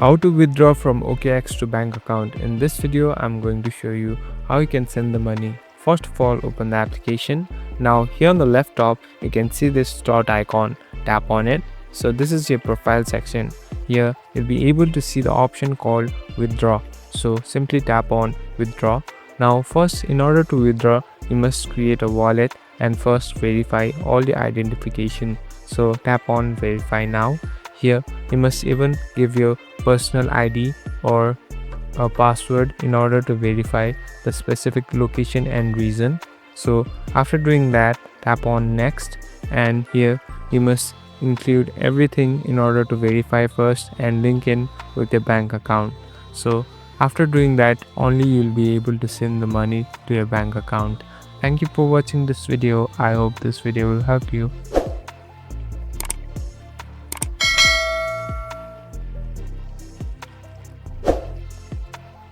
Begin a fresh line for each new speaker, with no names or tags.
How to withdraw from OKX to bank account. In this video, I'm going to show you how you can send the money. First of all, open the application. Now here on the left top, you can see this start icon. Tap on it. So this is your profile section. Here you'll be able to see the option called withdraw. So simply tap on withdraw. Now first, in order to withdraw, you must create a wallet and first verify all the identification. So tap on verify now. Here you must even give your personal ID or a password in order to verify the specific location and reason. So after doing that, tap on next, and here you must include everything in order to verify first and link in with your bank account. So after doing that, only you'll be able to send the money to your bank account. Thank you for watching this video. I hope this video will help you.